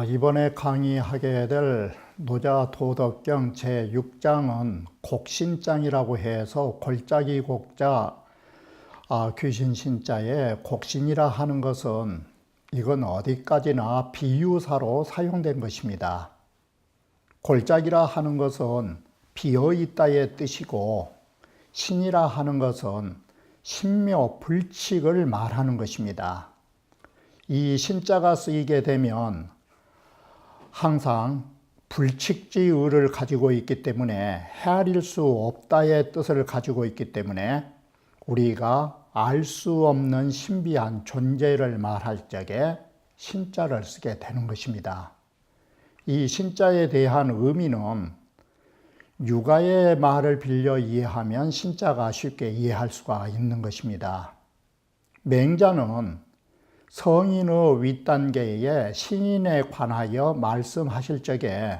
이번에 강의하게 될 노자도덕경 제6장은 곡신장이라고 해서 골짜기 곡자 귀신신자에 곡신이라 하는 것은 이건 어디까지나 비유사로 사용된 것입니다. 골짜기라 하는 것은 비어있다의 뜻이고 신이라 하는 것은 신묘 불칙을 말하는 것입니다. 이 신자가 쓰이게 되면 항상 불칙지의를 가지고 있기 때문에 헤아릴 수 없다의 뜻을 가지고 있기 때문에 우리가 알 수 없는 신비한 존재를 말할 적에 신자를 쓰게 되는 것입니다. 이 신자에 대한 의미는 육아의 말을 빌려 이해하면 신자가 쉽게 이해할 수가 있는 것입니다. 맹자는 성인의 윗단계에 신인에 관하여 말씀하실 적에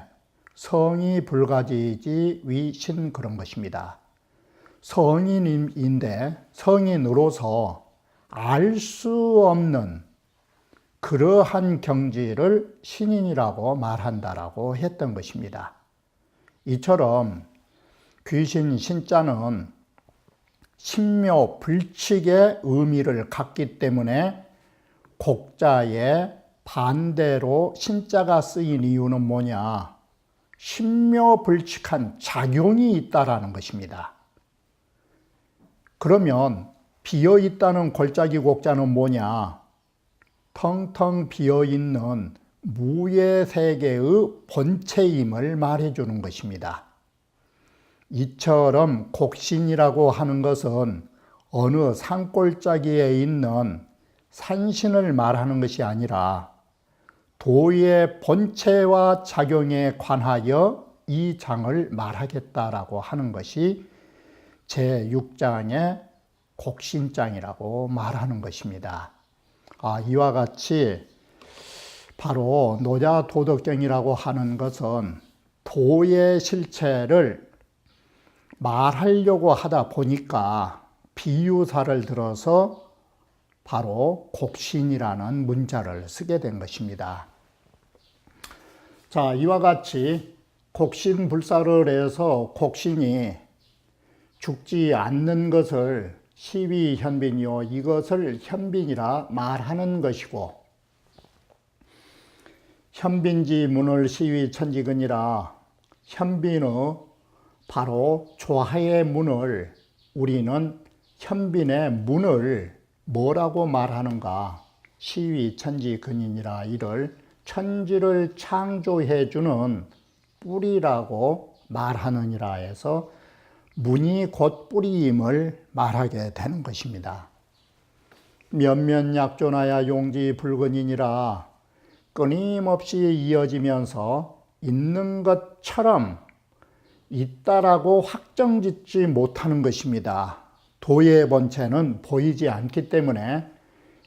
성이 불가지이지 위신 그런 것입니다. 성인인데 성인으로서 알 수 없는 그러한 경지를 신인이라고 말한다라고 했던 것입니다. 이처럼 귀신 신자는 신묘 불칙의 의미를 갖기 때문에 곡자의 반대로 신자가 쓰인 이유는 뭐냐? 신묘불칙한 작용이 있다라는 것입니다. 그러면 비어있다는 골짜기 곡자는 뭐냐? 텅텅 비어있는 무의 세계의 본체임을 말해주는 것입니다. 이처럼 곡신이라고 하는 것은 어느 산골짜기에 있는 산신을 말하는 것이 아니라 도의 본체와 작용에 관하여 이 장을 말하겠다라고 하는 것이 제6장의 곡신장이라고 말하는 것입니다. 이와 같이 바로 노자도덕경이라고 하는 것은 도의 실체를 말하려고 하다 보니까 비유사를 들어서 바로 곡신이라는 문자를 쓰게 된 것입니다. 자, 이와 같이 곡신불사를 해서 곡신이 죽지 않는 것을 시위현빈이요 이것을 현빈이라 말하는 것이고, 현빈지 문을 시위천지근이라 현빈의 바로 조화의 문을 우리는 현빈의 문을 뭐라고 말하는가? 시위천지근이니라 이를 천지를 창조해 주는 뿌리라고 말하느니라 해서 문이 곧 뿌리임을 말하게 되는 것입니다. 면면약존하야 용지 불근이니라 끊임없이 이어지면서 있는 것처럼 있다라고 확정짓지 못하는 것입니다. 도의 본체는 보이지 않기 때문에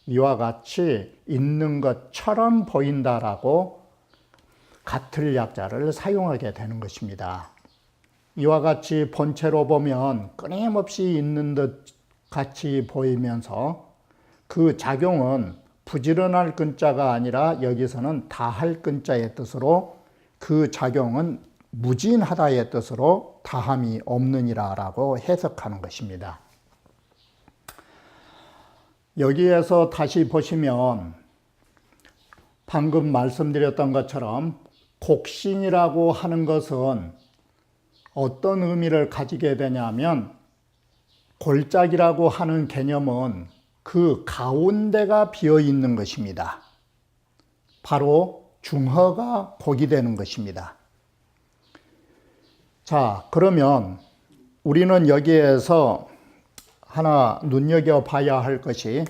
이와 같이 있는 것처럼 보인다라고 같을 약자를 사용하게 되는 것입니다. 이와 같이 본체로 보면 끊임없이 있는 듯 같이 보이면서 그 작용은 부지런할 근자가 아니라 여기서는 다할 근자의 뜻으로 그 작용은 무진하다의 뜻으로 다함이 없느니라라고 해석하는 것입니다. 여기에서 다시 보시면 방금 말씀드렸던 것처럼 곡신이라고 하는 것은 어떤 의미를 가지게 되냐면 골짜기라고 하는 개념은 그 가운데가 비어 있는 것입니다. 바로 중허가 곡이 되는 것입니다. 자, 그러면 우리는 여기에서 하나 눈여겨봐야 할 것이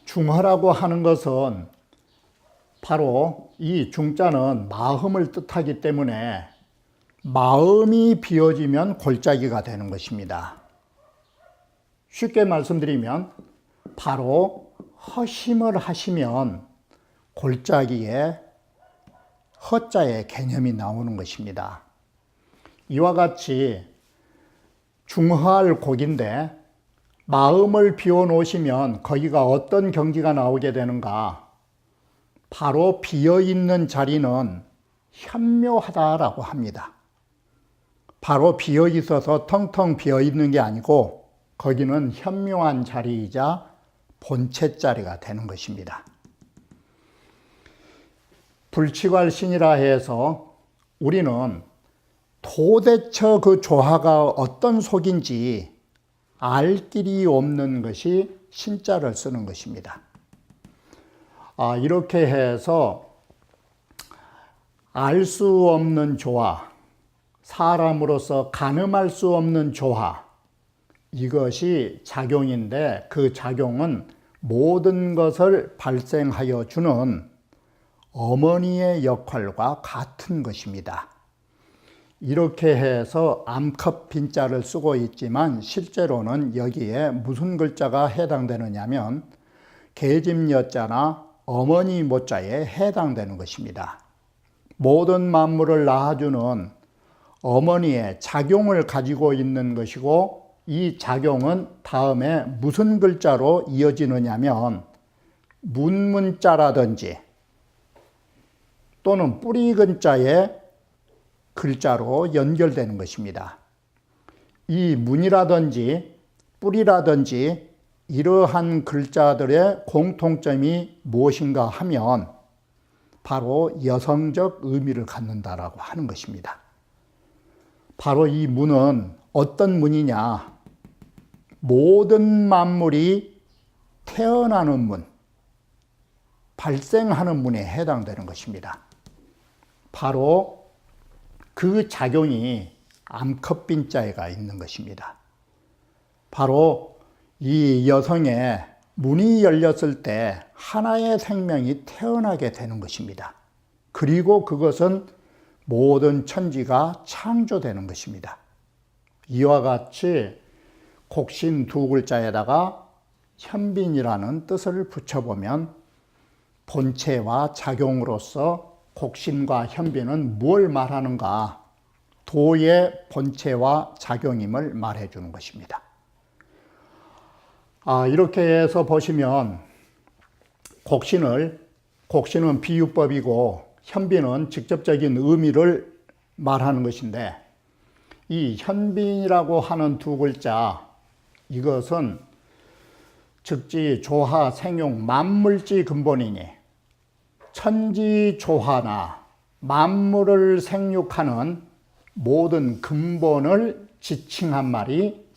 중허라고 하는 것은 바로 이 중자는 마음을 뜻하기 때문에 마음이 비어지면 골짜기가 되는 것입니다. 쉽게 말씀드리면 바로 허심을 하시면 골짜기에 허자의 개념이 나오는 것입니다. 이와 같이 중허할 곡인데 마음을 비워놓으시면 거기가 어떤 경지가 나오게 되는가? 바로 비어있는 자리는 현묘하다라고 합니다. 바로 비어있어서 텅텅 비어있는 게 아니고 거기는 현묘한 자리이자 본체 자리가 되는 것입니다. 불치괄신이라 해서 우리는 도대체 그 조화가 어떤 속인지 알 길이 없는 것이 신자를 쓰는 것입니다. 이렇게 해서 알 수 없는 조화, 사람으로서 가늠할 수 없는 조화, 이것이 작용인데 그 작용은 모든 것을 발생하여 주는 어머니의 역할과 같은 것입니다. 이렇게 해서 암컷 빈자를 쓰고 있지만 실제로는 여기에 무슨 글자가 해당되느냐면 계집여자나 어머니 모자에 해당되는 것입니다. 모든 만물을 낳아주는 어머니의 작용을 가지고 있는 것이고 이 작용은 다음에 무슨 글자로 이어지느냐면 문문자라든지 또는 뿌리 근자의 글자로 연결되는 것입니다. 이 문이라든지 뿌리라든지 이러한 글자들의 공통점이 무엇인가 하면 바로 여성적 의미를 갖는다라고 하는 것입니다. 바로 이 문은 어떤 문이냐? 모든 만물이 태어나는 문, 발생하는 문에 해당되는 것입니다. 바로 그 작용이 암컷 빈자에가 있는 것입니다. 바로 이 여성의 문이 열렸을 때 하나의 생명이 태어나게 되는 것입니다. 그리고 그것은 모든 천지가 창조되는 것입니다. 이와 같이 곡신 두 글자에다가 현빈이라는 뜻을 붙여보면 본체와 작용으로서 곡신과 현빈은 뭘 말하는가? 도의 본체와 작용임을 말해주는 것입니다. 이렇게 해서 보시면 곡신은 비유법이고 현빈은 직접적인 의미를 말하는 것인데 이 현빈이라고 하는 두 글자 이것은 즉지 조화 생용 만물지 근본이니 천지 조화나 만물을 생육하는 모든 근본을 지칭한 말이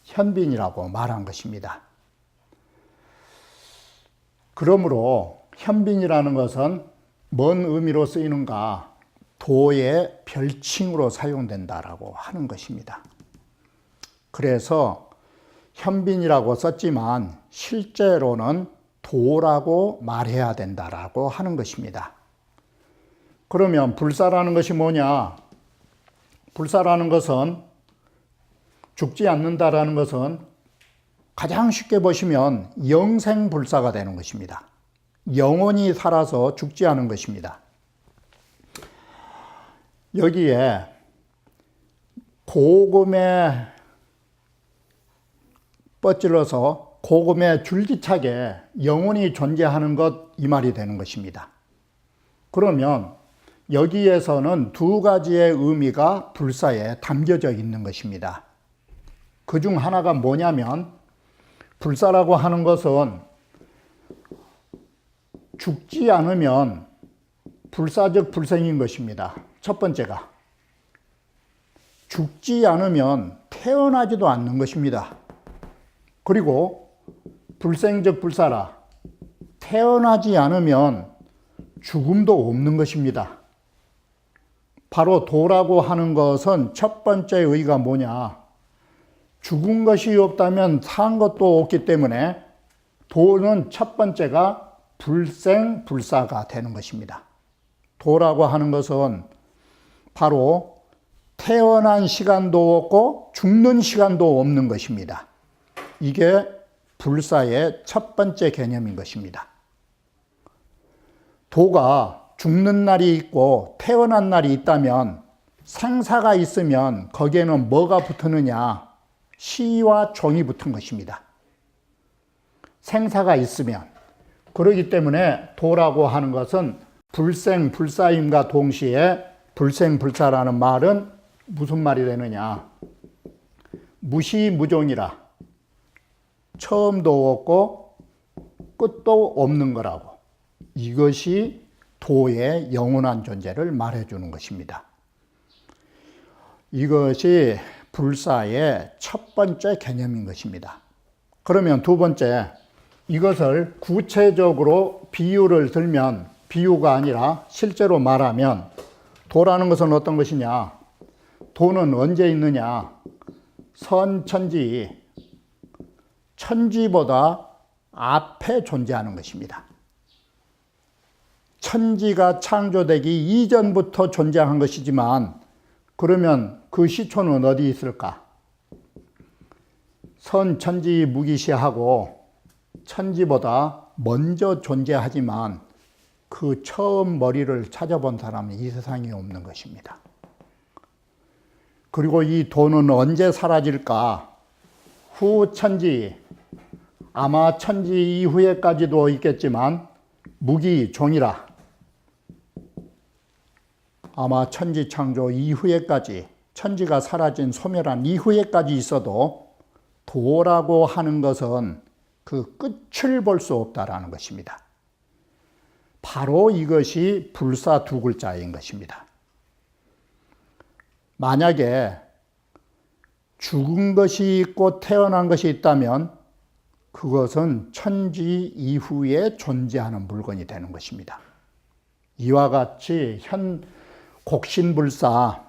현빈이라고 말한 것입니다. 그러므로 현빈이라는 것은 뭔 의미로 쓰이는가? 도의 별칭으로 사용된다라고 하는 것입니다. 그래서 현빈이라고 썼지만 실제로는 도라고 말해야 된다라고 하는 것입니다. 그러면 불사라는 것이 뭐냐? 불사라는 것은 죽지 않는다라는 것은 가장 쉽게 보시면 영생불사가 되는 것입니다. 영원히 살아서 죽지 않은 것입니다. 여기에 고금에 뻗질러서 고금에 줄기차게 영원히 존재하는 것 이 말이 되는 것입니다. 그러면 여기에서는 두 가지의 의미가 불사에 담겨져 있는 것입니다. 그중 하나가 뭐냐면 불사라고 하는 것은 죽지 않으면 불사적 불생인 것입니다. 첫 번째가 죽지 않으면 태어나지도 않는 것입니다. 그리고 불생적 불사라 태어나지 않으면 죽음도 없는 것입니다. 바로 도라고 하는 것은 첫 번째 의의가 뭐냐? 죽은 것이 없다면 산 것도 없기 때문에 도는 첫 번째가 불생불사가 되는 것입니다. 도라고 하는 것은 바로 태어난 시간도 없고 죽는 시간도 없는 것입니다. 이게 불사의 첫 번째 개념인 것입니다. 도가 죽는 날이 있고 태어난 날이 있다면 생사가 있으면 거기에는 뭐가 붙느냐? 시와 종이 붙은 것입니다. 생사가 있으면. 그렇기 때문에 도라고 하는 것은 불생, 불사임과 동시에 불생, 불사라는 말은 무슨 말이 되느냐? 무시무종이라. 처음도 없고 끝도 없는 거라고. 이것이 도의 영원한 존재를 말해주는 것입니다. 이것이 불사의 첫 번째 개념인 것입니다. 그러면 두 번째, 이것을 구체적으로 비유를 들면, 비유가 아니라 실제로 말하면 도라는 것은 어떤 것이냐? 도는 언제 있느냐? 선천지, 천지보다 앞에 존재하는 것입니다. 천지가 창조되기 이전부터 존재한 것이지만 그러면 그 시초는 어디 있을까? 선천지 무기시하고 천지보다 먼저 존재하지만 그 처음 머리를 찾아본 사람은 이 세상에 없는 것입니다. 그리고 이 도는 언제 사라질까? 후천지, 아마 천지 이후에까지도 있겠지만 무기종이라. 아마 천지 창조 이후에까지, 천지가 사라진 소멸한 이후에까지 있어도 도라고 하는 것은 그 끝을 볼 수 없다라는 것입니다. 바로 이것이 불사 두 글자인 것입니다. 만약에 죽은 것이 있고 태어난 것이 있다면 그것은 천지 이후에 존재하는 물건이 되는 것입니다. 이와 같이 곡신불사,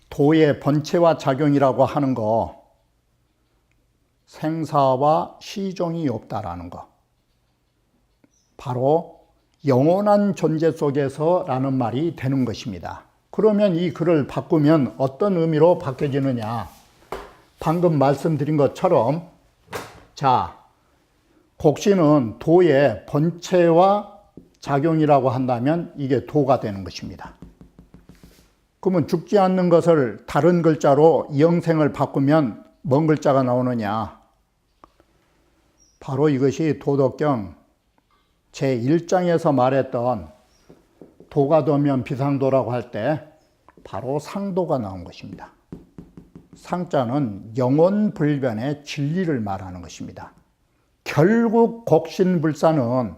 도의 본체와 작용이라고 하는 거, 생사와 시종이 없다라는 거, 바로 영원한 존재 속에서라는 말이 되는 것입니다. 그러면 이 글을 바꾸면 어떤 의미로 바뀌어지느냐? 방금 말씀드린 것처럼, 자, 곡신은 도의 본체와 작용이라고 한다면 이게 도가 되는 것입니다. 그러면 죽지 않는 것을 다른 글자로 이영생을 바꾸면 뭔 글자가 나오느냐? 바로 이것이 도덕경 제1장에서 말했던 도가 되면 비상도라고 할 때 바로 상도가 나온 것입니다. 상자는 영원불변의 진리를 말하는 것입니다. 결국 곡신불사는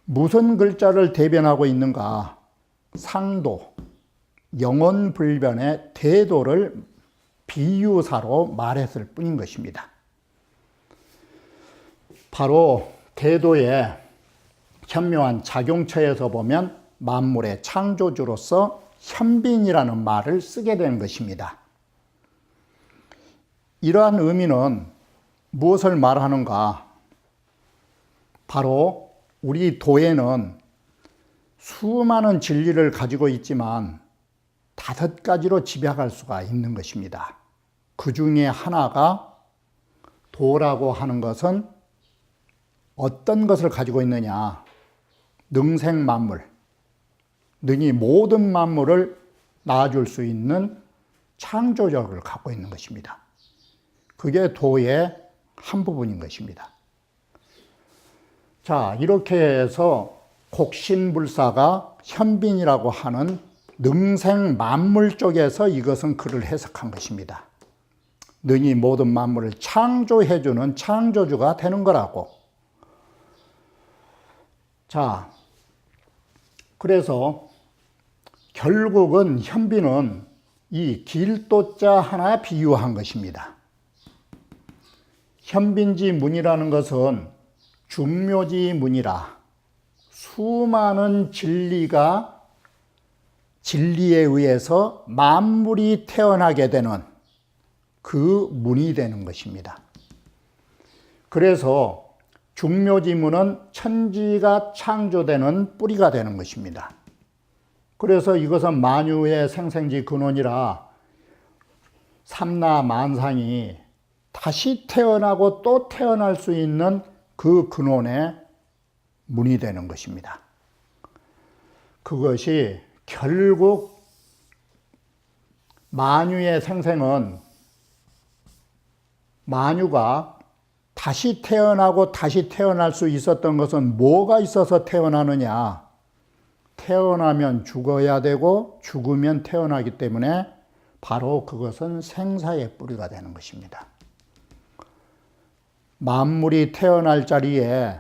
무슨 글자를 대변하고 있는가? 상도, 영원불변의 대도를 비유사로 말했을 뿐인 것입니다. 바로 대도의 현묘한 작용처에서 보면 만물의 창조주로서 현빈이라는 말을 쓰게 된 것입니다. 이러한 의미는 무엇을 말하는가? 바로 우리 도에는 수많은 진리를 가지고 있지만 5가지로 집약할 수가 있는 것입니다. 그 중에 하나가 도라고 하는 것은 어떤 것을 가지고 있느냐? 능생만물, 능히 모든 만물을 낳아줄 수 있는 창조력을 갖고 있는 것입니다. 그게 도의 한 부분인 것입니다. 자, 이렇게 해서 곡신불사가 현빈이라고 하는 능생만물 쪽에서 이것은 글을 해석한 것입니다. 능히 모든 만물을 창조해주는 창조주가 되는 거라고. 자, 그래서 결국은 현빈은 이 길도자 하나 비유한 것입니다. 현빈지문이라는 것은 중묘지문이라 수많은 진리가 진리에 의해서 만물이 태어나게 되는 그 문이 되는 것입니다. 그래서 중묘지문은 천지가 창조되는 뿌리가 되는 것입니다. 그래서 이것은 만유의 생생지 근원이라 삼나 만상이 다시 태어나고 또 태어날 수 있는 그 근원의 문이 되는 것입니다. 그것이 결국 만유의 생생은 만유가 다시 태어나고 다시 태어날 수 있었던 것은 뭐가 있어서 태어나느냐? 태어나면 죽어야 되고 죽으면 태어나기 때문에 바로 그것은 생사의 뿌리가 되는 것입니다. 만물이 태어날 자리에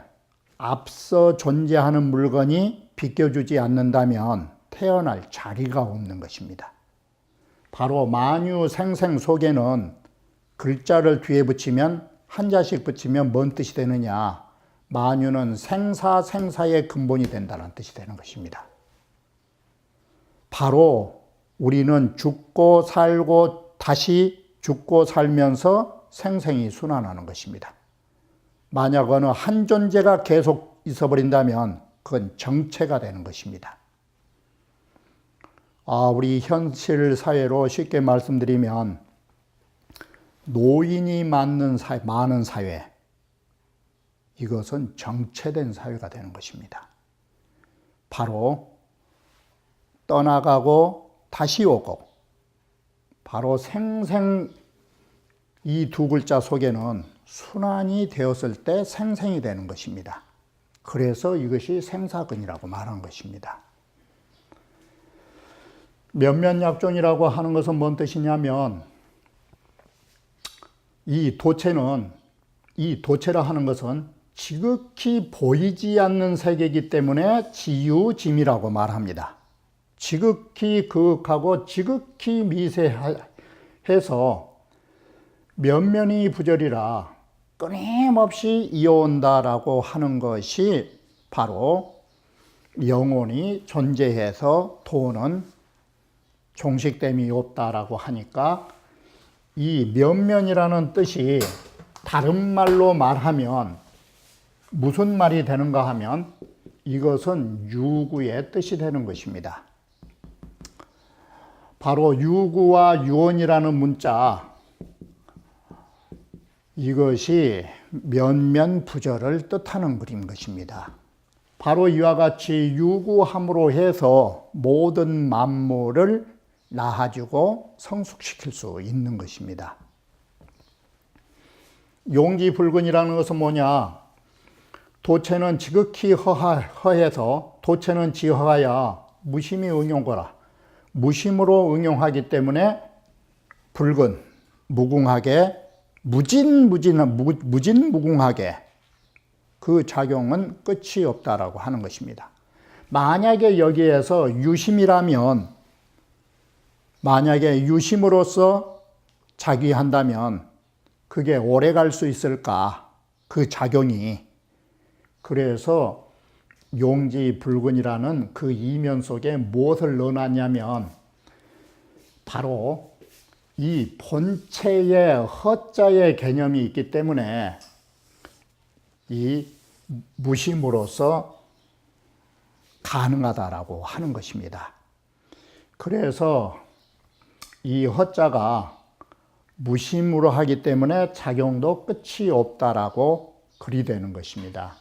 앞서 존재하는 물건이 비껴주지 않는다면 태어날 자리가 없는 것입니다. 바로 만유 생생 속에는 글자를 뒤에 붙이면 한자씩 붙이면 뭔 뜻이 되느냐? 만유는 생사의 근본이 된다는 뜻이 되는 것입니다. 바로 우리는 죽고 살고 다시 죽고 살면서 생생이 순환하는 것입니다. 만약 어느 한 존재가 계속 있어버린다면 그건 정체가 되는 것입니다. 우리 현실 사회로 쉽게 말씀드리면 노인이 많은 사회, 이것은 정체된 사회가 되는 것입니다. 바로 떠나가고 다시 오고, 바로 생생, 이 두 글자 속에는 순환이 되었을 때 생생이 되는 것입니다. 그래서 이것이 생사근이라고 말하는 것입니다. 면면약존이라고 하는 것은 뭔 뜻이냐면, 이 도체라 하는 것은 지극히 보이지 않는 세계이기 때문에 지유짐이라고 말합니다. 지극히 그윽하고 지극히 미세해서 면면이 부절이라 끊임없이 이어온다라고 하는 것이 바로 영혼이 존재해서 도는 종식됨이 없다라고 하니까, 이 면면이라는 뜻이 다른 말로 말하면 무슨 말이 되는가 하면 이것은 유구의 뜻이 되는 것입니다. 바로 유구와 유언이라는 문자, 이것이 면면부절을 뜻하는 글인 것입니다. 바로 이와 같이 유구함으로 해서 모든 만물을 낳아주고 성숙시킬 수 있는 것입니다. 용지불근이라는 것은 뭐냐? 도체는 지극히 허해서 도체는 지허하여 무심히 응용거라. 무심으로 응용하기 때문에 불근, 무궁하게, 무진무궁하게 그 작용은 끝이 없다라고 하는 것입니다. 만약에 여기에서 유심이라면, 만약에 유심으로서 작용한다면 그게 오래 갈 수 있을까? 그 작용이. 그래서 용지불근이라는 그 이면 속에 무엇을 넣어놨냐면 바로 이 본체의 허자의 개념이 있기 때문에 이 무심으로서 가능하다라고 하는 것입니다. 그래서 이 허자가 무심으로 하기 때문에 작용도 끝이 없다라고 글이 되는 것입니다.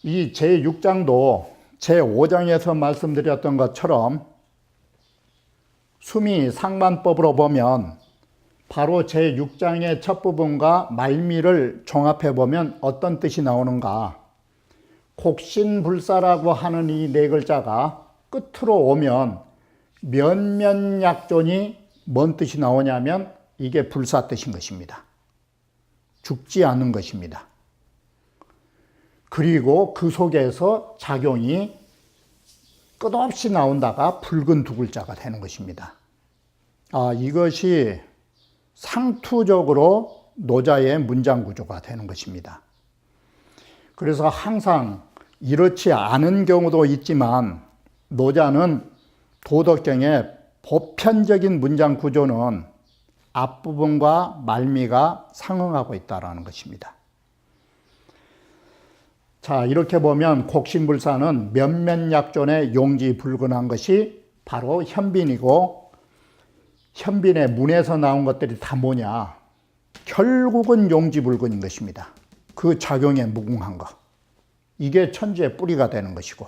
이 제6장도 제5장에서 말씀드렸던 것처럼 수미 상만법으로 보면 바로 제6장의 첫 부분과 말미를 종합해 보면 어떤 뜻이 나오는가? 곡신불사라고 하는 이 네 글자가 끝으로 오면 면면약존이 뭔 뜻이 나오냐면 이게 불사 뜻인 것입니다. 죽지 않는 것입니다. 그리고 그 속에서 작용이 끝없이 나온다가 붉은 두 글자가 되는 것입니다. 이것이 상투적으로 노자의 문장 구조가 되는 것입니다. 그래서 항상 이렇지 않은 경우도 있지만 노자는 도덕경의 보편적인 문장 구조는 앞부분과 말미가 상응하고 있다는 것입니다. 자, 이렇게 보면 곡신불사는 몇몇 약존의 용지불근한 것이 바로 현빈이고, 현빈의 문에서 나온 것들이 다 뭐냐? 결국은 용지불근인 것입니다. 그 작용에 무궁한 것. 이게 천지의 뿌리가 되는 것이고,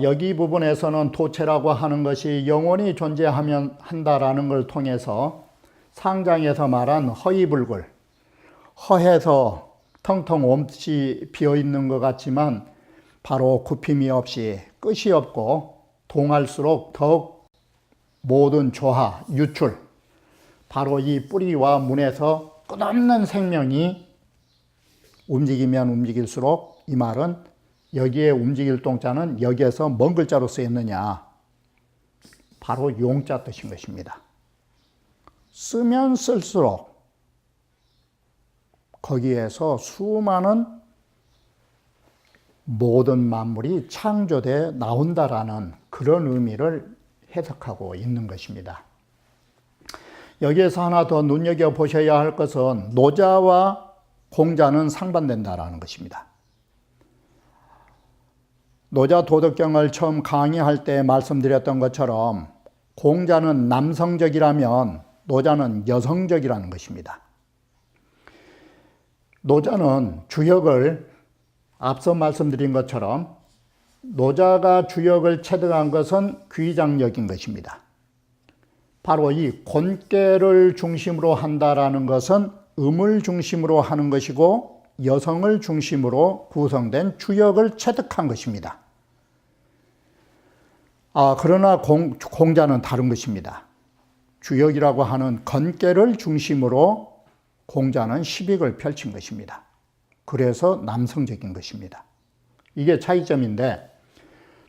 여기 부분에서는 도체라고 하는 것이 영원히 존재하면 한다라는 걸 통해서 상장에서 말한 허이불굴, 허해서 텅텅 없이 비어있는 것 같지만 바로 굽힘이 없이 끝이 없고 동할수록 더욱 모든 조화, 유출, 바로 이 뿌리와 문에서 끝없는 생명이 움직이면 움직일수록, 이 말은 여기에 움직일 동자는 여기에서 뭔 글자로 쓰였느냐? 바로 용자 뜻인 것입니다. 쓰면 쓸수록 거기에서 수많은 모든 만물이 창조돼 나온다라는 그런 의미를 해석하고 있는 것입니다. 여기에서 하나 더 눈여겨보셔야 할 것은 노자와 공자는 상반된다라는 것입니다. 노자 도덕경을 처음 강의할 때 말씀드렸던 것처럼 공자는 남성적이라면 노자는 여성적이라는 것입니다. 노자는 주역을 앞서 말씀드린 것처럼 노자가 주역을 체득한 것은 귀장력인 것입니다. 바로 이 권계를 중심으로 한다라는 것은 음을 중심으로 하는 것이고 여성을 중심으로 구성된 주역을 체득한 것입니다. 그러나 공자는 다른 것입니다. 주역이라고 하는 건계를 중심으로 공자는 시빅을 펼친 것입니다. 그래서 남성적인 것입니다. 이게 차이점인데,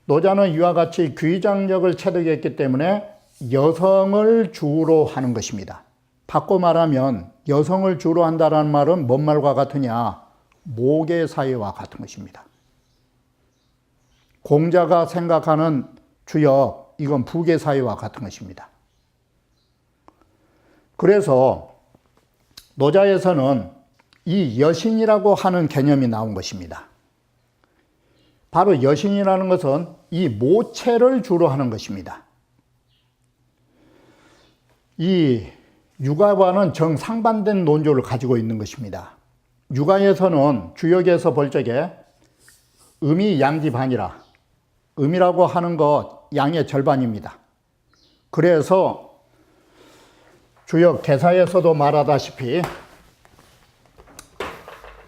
노자는 이와 같이 귀장력을 체득했기 때문에 여성을 주로 하는 것입니다. 바꿔 말하면 여성을 주로 한다는 말은 뭔 말과 같으냐? 모계사회와 같은 것입니다. 공자가 생각하는 주역, 이건 부계사회와 같은 것입니다. 그래서 노자에서는 이 여신이라고 하는 개념이 나온 것입니다. 바로 여신이라는 것은 이 모체를 주로 하는 것입니다. 이 육아와는 정상반된 논조를 가지고 있는 것입니다. 육아에서는 주역에서 볼 적에 음이 양지 반이라, 음이라고 하는 것 양의 절반입니다. 그래서 주역 대사에서도 말하다시피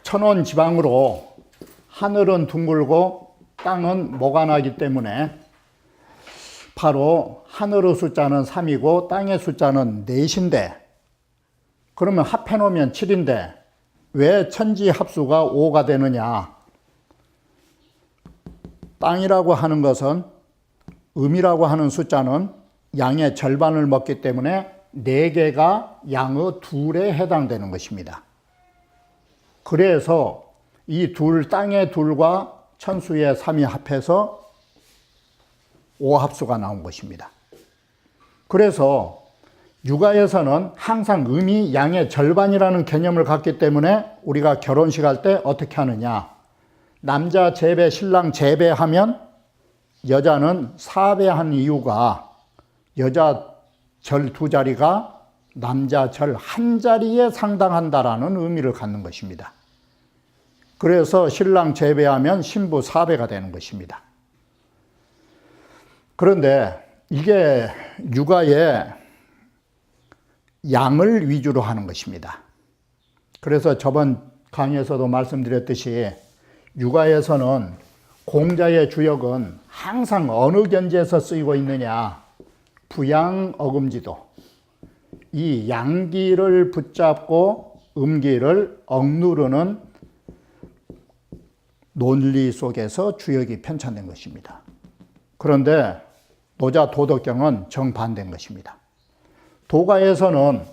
천원지방으로 하늘은 둥글고 땅은 모관하기 때문에 바로 하늘의 숫자는 3이고 땅의 숫자는 4인데, 그러면 합해놓으면 7인데 왜 천지 합수가 5가 되느냐? 땅이라고 하는 것은, 음이라고 하는 숫자는 양의 절반을 먹기 때문에 4개가 양의 2에 해당되는 것입니다. 그래서 이 땅의 2과 천수의 3이 합해서 5합수가 나온 것입니다. 그래서 육아에서는 항상 음이 양의 절반이라는 개념을 갖기 때문에 우리가 결혼식 할 때 어떻게 하느냐? 남자 제배, 신랑 제배하면 여자는 사배한 이유가 여자 절 2자리가 남자 절 1자리에 상당한다라는 의미를 갖는 것입니다. 그래서 신랑 제배하면 신부 4배가 되는 것입니다. 그런데 이게 육아에 양을 위주로 하는 것입니다. 그래서 저번 강의에서도 말씀드렸듯이 육아에서는 공자의 주역은 항상 어느 견지에서 쓰이고 있느냐? 부양어금지도. 이 양기를 붙잡고 음기를 억누르는 논리 속에서 주역이 편찬된 것입니다. 그런데 노자 도덕경은 정반대인 것입니다. 도가에서는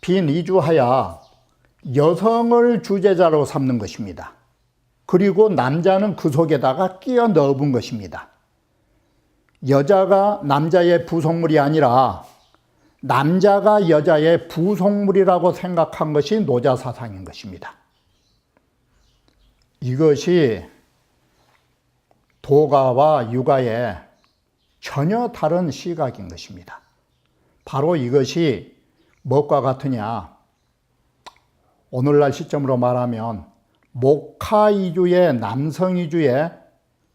빈이주하여 여성을 주제자로 삼는 것입니다. 그리고 남자는 그 속에다가 끼어 넣은 것입니다. 여자가 남자의 부속물이 아니라 남자가 여자의 부속물이라고 생각한 것이 노자 사상인 것입니다. 이것이 도가와 육아의 전혀 다른 시각인 것입니다. 바로 이것이 무엇과 같으냐? 오늘날 시점으로 말하면 목화 이주의 남성 이주의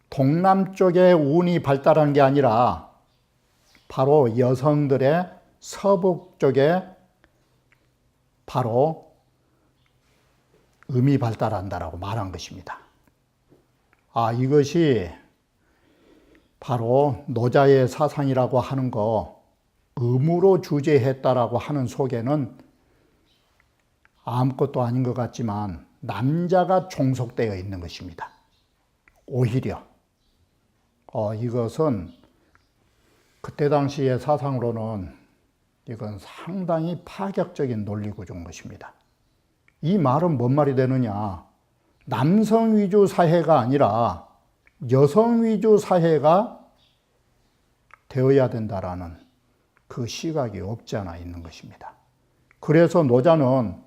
동남쪽의 운이 발달한 게 아니라 바로 여성들의 서북 쪽에 바로 음이 발달한다라고 말한 것입니다. 이것이 바로 노자의 사상이라고 하는 거 음으로 주재했다라고 하는 속에는 아무것도 아닌 것 같지만 남자가 종속되어 있는 것입니다. 오히려 이것은 그때 당시의 사상으로는 이건 상당히 파격적인 논리 구조인 것입니다. 이 말은 뭔 말이 되느냐? 남성 위주 사회가 아니라 여성 위주 사회가 되어야 된다라는 그 시각이 없지 않아 있는 것입니다. 그래서 노자는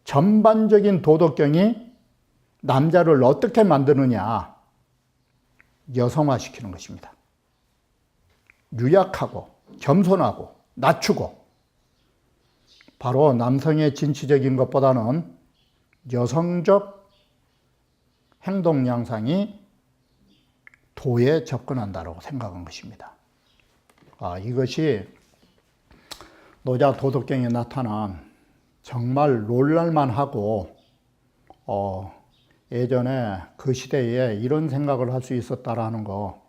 전반적인 도덕경이 남자를 어떻게 만드느냐? 여성화시키는 것입니다. 유약하고 겸손하고 낮추고 바로 남성의 진취적인 것보다는 여성적 행동 양상이 도에 접근한다고 생각한 것입니다. 이것이 노자 도덕경에 나타난 정말 놀랄만 하고 예전에 그 시대에 이런 생각을 할 수 있었다라는 거,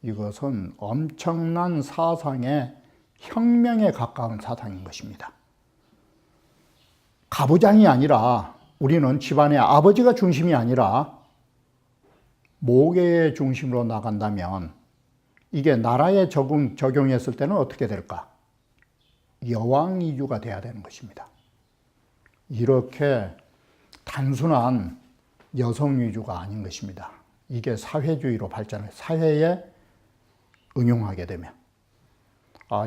이것은 엄청난 사상의 혁명에 가까운 사상인 것입니다. 가부장이 아니라 우리는 집안의 아버지가 중심이 아니라 모계의 중심으로 나간다면 이게 나라에 적용했을 때는 어떻게 될까? 여왕 이주가 돼야 되는 것입니다. 이렇게 단순한 여성 위주가 아닌 것입니다. 이게 사회주의로 발전해 사회에 응용하게 되면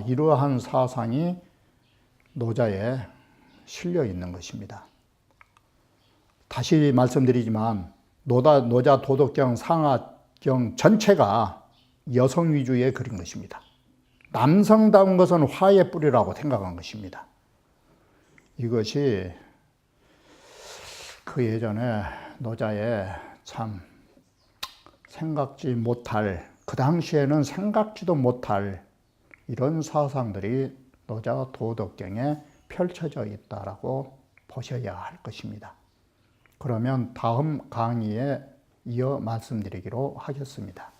이러한 사상이 노자에 실려 있는 것입니다. 다시 말씀드리지만 노자 도덕경 상하경 전체가 여성 위주의 그린 것입니다. 남성다운 것은 화의 뿌리라고 생각한 것입니다. 이것이 그 예전에 노자의 참 생각지 못할, 그 당시에는 생각지도 못할 이런 사상들이 노자 도덕경에 펼쳐져 있다라고 보셔야 할 것입니다. 그러면 다음 강의에 이어 말씀드리기로 하겠습니다.